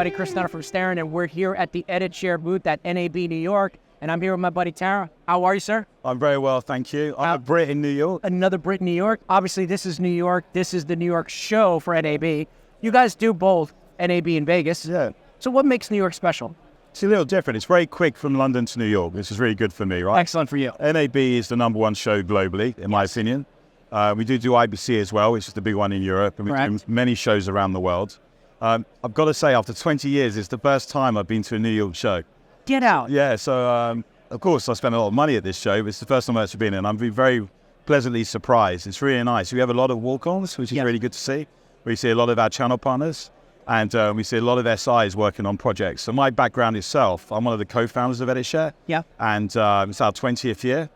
everybody. Chris Neto from Starin, and we're here at the EditShare booth at NAB New York, and I'm here with my buddy Tara. How are you, sir? I'm very well, thank you. I'm a Brit in New York. Another Brit in New York. Obviously, this is New York. This is the New York show for NAB. You guys do both NAB and Vegas. Yeah. So what makes New York special? It's a little different. It's very quick from London to New York. This is really good for me, right? Excellent for you. NAB is the #1 show globally, in my opinion. We do IBC as well, which is the big one in Europe, and we do many shows around the world. I've got to say, after 20 years, it's the first time I've been to a New York show. Get out. Yeah, so of course I spent a lot of money at this show, but it's the first time I've actually been in. I'm very pleasantly surprised. It's really nice. We have a lot of walk-ons, which is really good to see. We see a lot of our channel partners, and we see a lot of SIs working on projects. So my background itself, I'm one of the co-founders of EditShare. Yeah. And it's our 20th year.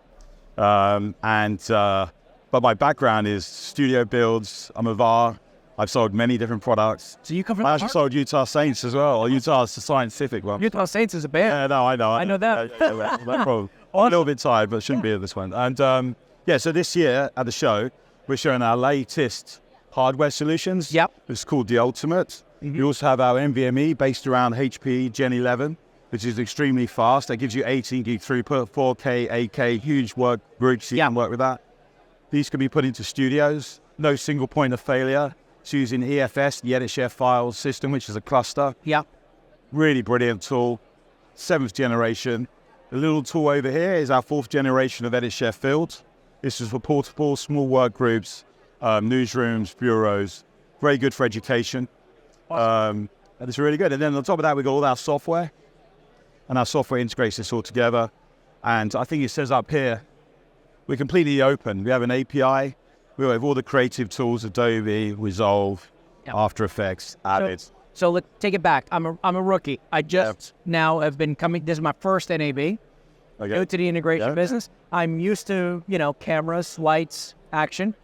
But my background is studio builds. I'm a VAR. I've sold many different products. So you come from I actually sold Utah Saints as well, or Utah Scientific one. Utah Saints is a band. Yeah, no, I know. I know that. I'm a little bit tired, but shouldn't be at this one. And yeah, so this year at the show, we're showing our latest hardware solutions. Yep. It's called the Ultimate. We also have our NVMe based around HP Gen 11, which is extremely fast. That gives you 18 gig throughput, 4K, 8K, huge work groups. You can work with that. These can be put into studios. No single point of failure. It's using EFS, the EditShare file system, which is a cluster. Yeah. Really brilliant tool. 7th generation. The little tool over here is our 4th generation of EditShare Field. This is for portable, small work groups, newsrooms, bureaus. Very good for education. Awesome. And it's really good. And then on top of that, we've got all our software. And our software integrates this all together. And I think it says up here, we're completely open. We have an API. We have all the creative tools, Adobe, Resolve, After Effects, Avid. So let's take it back. I'm a rookie. I just now have been coming. This is my first NAB. New to the integration business. I'm used to, cameras, lights, action,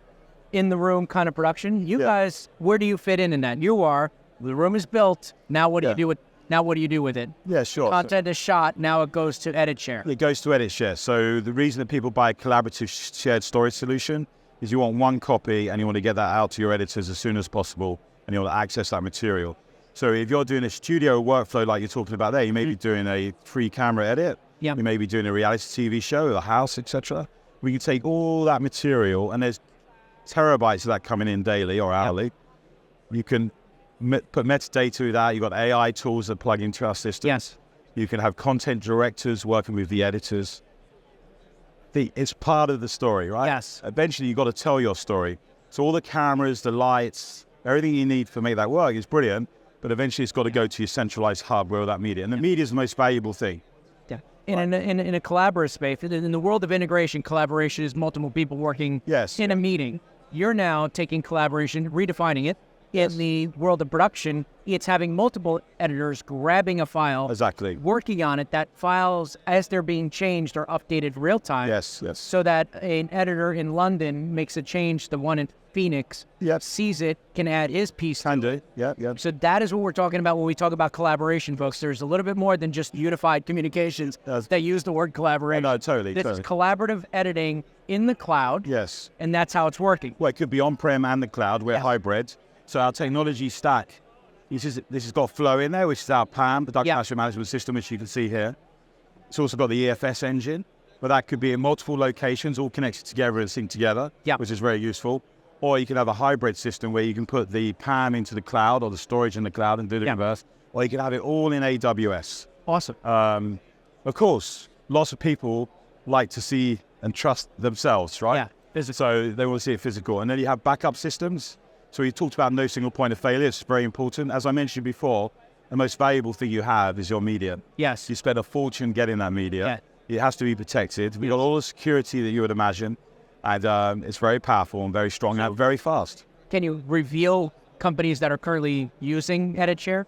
in the room kind of production. You guys, where do you fit in that? You are. The room is built. Now what do you do with? Now what do you do with it? Yeah, sure. Content is shot. Now it goes to EditShare. It goes to EditShare. So the reason that people buy a collaborative shared storage solution is you want one copy and you want to get that out to your editors as soon as possible, and you want to access that material. So if you're doing a studio workflow like you're talking about there, you may be doing a 3-camera edit. You may be doing a reality TV show, a house, etc. We can take all that material, and there's terabytes of that coming in daily or hourly. You can put metadata to that. You've got AI tools that plug into our system. Yes. You can have content directors working with the editors. It's part of the story, right? Yes. Eventually, you've got to tell your story. So all the cameras, the lights, everything you need to make that work is brilliant, but eventually it's got to go to your centralized hub where all that media. And the media is the most valuable thing. Yeah. In a collaborative space, in the world of integration, collaboration is multiple people working in a meeting. You're now taking collaboration, redefining it. In the world of production, it's having multiple editors grabbing a file, working on it. That files, as they're being changed, are updated real time. So that an editor in London makes a change, the one in Phoenix sees it, can add his piece. Can do. So that is what we're talking about when we talk about collaboration, folks. There's a little bit more than just unified communications that use the word collaboration. No, totally. This is collaborative editing in the cloud. Yes. And that's how it's working. Well, it could be on-prem and the cloud. We're hybrid. So our technology stack, this has got Flow in there, which is our PAM, Production Asset Management System, which you can see here. It's also got the EFS engine, but that could be in multiple locations, all connected together and synced together, which is very useful. Or you can have a hybrid system where you can put the PAM into the cloud or the storage in the cloud and do the reverse. Or you can have it all in AWS. Awesome. Of course, lots of people like to see and trust themselves, right? Yeah. So they want to see it physical. And then you have backup systems. So you talked about no single point of failure. It's very important. As I mentioned before, the most valuable thing you have is your media. Yes. You spend a fortune getting that media. It has to be protected. We've got all the security that you would imagine. And it's very powerful and very strong and very fast. Can you reveal companies that are currently using EditShare?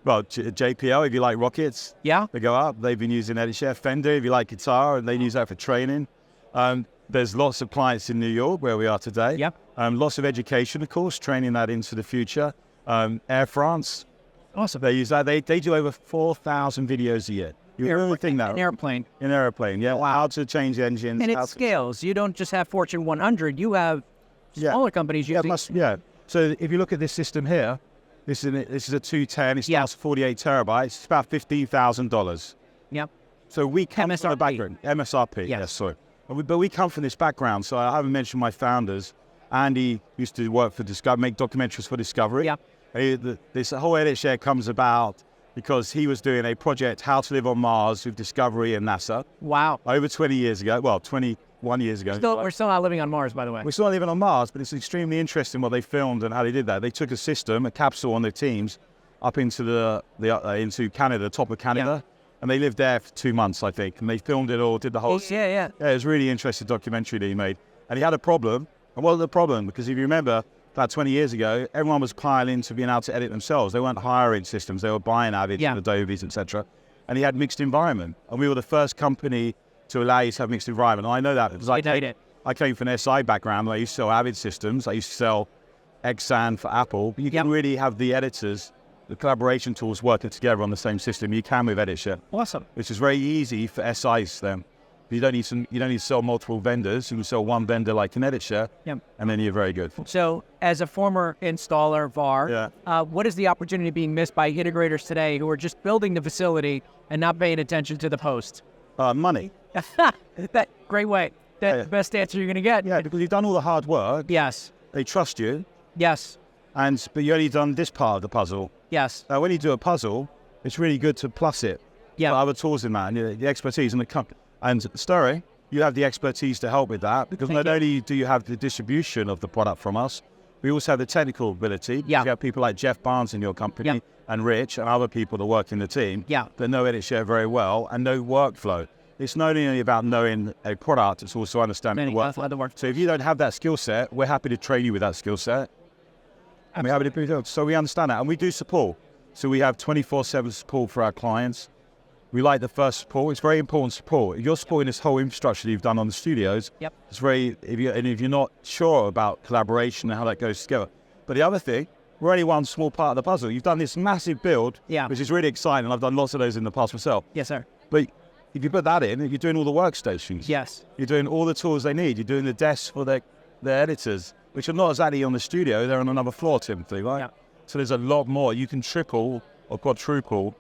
Well, JPL, if you like rockets, they go up. They've been using EditShare. Fender, if you like guitar, and they use that for training. There's lots of clients in New York where we are today. Lots of education, of course, training that into the future. Air France. Awesome. They use that. They do over 4,000 videos a year. You really think that? An airplane. An airplane, Wow. How to change engines. And it scales. You don't just have Fortune 100. You have smaller companies using. So if you look at this system here, This is a 210. It Yeah. starts at 48 terabytes. It's about $15,000. Yep. So we come from MSRP. the background. MSRP. Yes. Yes, sorry. But we come from this background. So I haven't mentioned my founders. Andy used to work for Discovery, make documentaries for Discovery. Yep. This whole EditShare comes about because he was doing a project, How to Live on Mars, with Discovery and NASA. Wow. Over 20 years ago. Well, 21 years ago. We're still not living on Mars, by the way. We're still not living on Mars, but it's extremely interesting what they filmed and how they did that. They took a system, a capsule on their teams, up into into Canada, top of Canada, and they lived there for 2 months, I think. And they filmed it all, did the whole. Yeah. Yeah, it was a really interesting documentary that he made. And he had a problem. And what was the problem? Because if you remember, about 20 years ago, everyone was piling to being able to edit themselves. They weren't hiring systems. They were buying Avid and Adobe's, etc. And he had mixed environment. And we were the first company to allow you to have mixed environment. And I know that because I came from an SI background. I used to sell Avid systems. I used to sell Xsan for Apple. But you can really have the editors, the collaboration tools working together on the same system. You can with EditShare. Awesome. Which is very easy for SIs then. You don't need to sell multiple vendors. You can sell one vendor like an EditShare, and then you're very good. So, as a former installer VAR, what is the opportunity being missed by integrators today who are just building the facility and not paying attention to the post? Money. Great way. That's the best answer you're going to get. Yeah, because you've done all the hard work. Yes. They trust you. Yes. But you only done this part of the puzzle. Yes. Now, when you do a puzzle, it's really good to plus it. Yeah. Put other tools in that, and the expertise and the company. And Starin, you have the expertise to help with that, because not only do you have the distribution of the product from us, we also have the technical ability. Yeah. You have people like Jeff Barnes in your company and Rich and other people that work in the team that know EditShare very well and know workflow. It's not only about knowing a product, it's also understanding the workflow. So if you don't have that skill set, we're happy to train you with that skill set. And we're happy to do it. So we understand that. And we do support. So we have 24/7 support for our clients. We like the first support. It's very important support. If you're supporting this whole infrastructure that you've done on the studios, it's very, if you're not sure about collaboration and how that goes together. But the other thing, we're only one small part of the puzzle. You've done this massive build, which is really exciting. I've done lots of those in the past myself. Yes, sir. But if you put that in, you're doing all the workstations. Yes. You're doing all the tools they need. You're doing the desks for their editors, which are not exactly on the studio. They're on another floor, typically, right? Yeah. So there's a lot more. You can triple or quadruple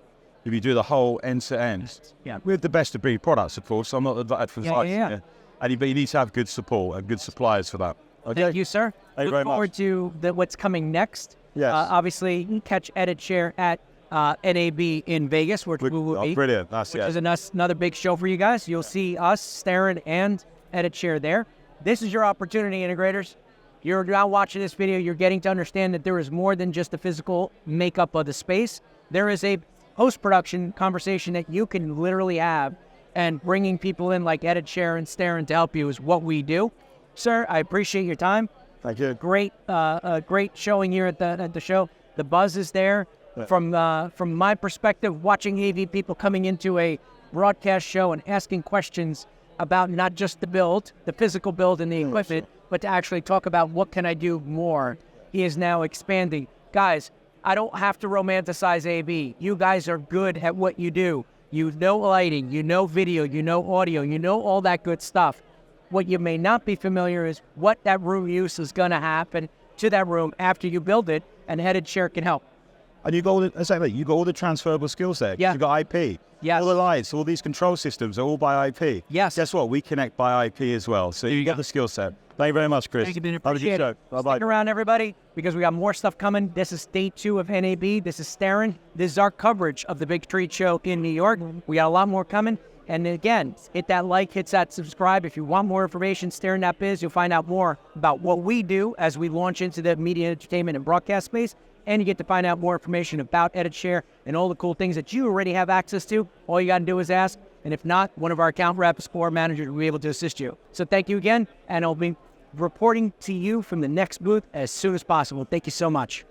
if you do the whole end-to-end. Yeah. With the best-of-breed products, of course. I'm not advertising. But you need to have good support and good suppliers for that. Okay? Thank you, sir. Thank you very much. Look forward to what's coming next. Yes. Obviously, you can catch EditShare at NAB in Vegas, which we will be. Brilliant. Which is another big show for you guys. You'll see us, Starin, and EditShare there. This is your opportunity, integrators. You're now watching this video. You're getting to understand that there is more than just the physical makeup of the space. There is a post-production conversation that you can literally have, and bringing people in like EditShare and Starin to help you is what we do. Sir, I appreciate your time. Thank you. Great showing here at the show. The buzz is there. Yeah. From my perspective, watching AV people coming into a broadcast show and asking questions about not just the build, the physical build and the equipment, but to actually talk about what can I do more. He is now expanding. Guys, I don't have to romanticize AV. You guys are good at what you do. You know lighting, you know video, you know audio, you know all that good stuff. What you may not be familiar is what that room use is going to happen to that room after you build it, and EditShare can help. And you got all the transferable skills there. Yeah. You got IP. Yes. All the lights, all these control systems are all by IP. Yes. Guess what? We connect by IP as well. So you got the skill set. Thank you very much, Chris. Thank you, appreciate it. Bye-bye. Stick around, everybody, because we got more stuff coming. This is day 2 of NAB. This is Starin. This is our coverage of the big trade show in New York. We got a lot more coming. And again, hit that like, hit that subscribe. If you want more information, Starin.biz, you'll find out more about what we do as we launch into the media, entertainment, and broadcast space. And you get to find out more information about EditShare and all the cool things that you already have access to. All you got to do is ask. And if not, one of our account reps or managers will be able to assist you. So thank you again, and I'll be reporting to you from the next booth as soon as possible. Thank you so much.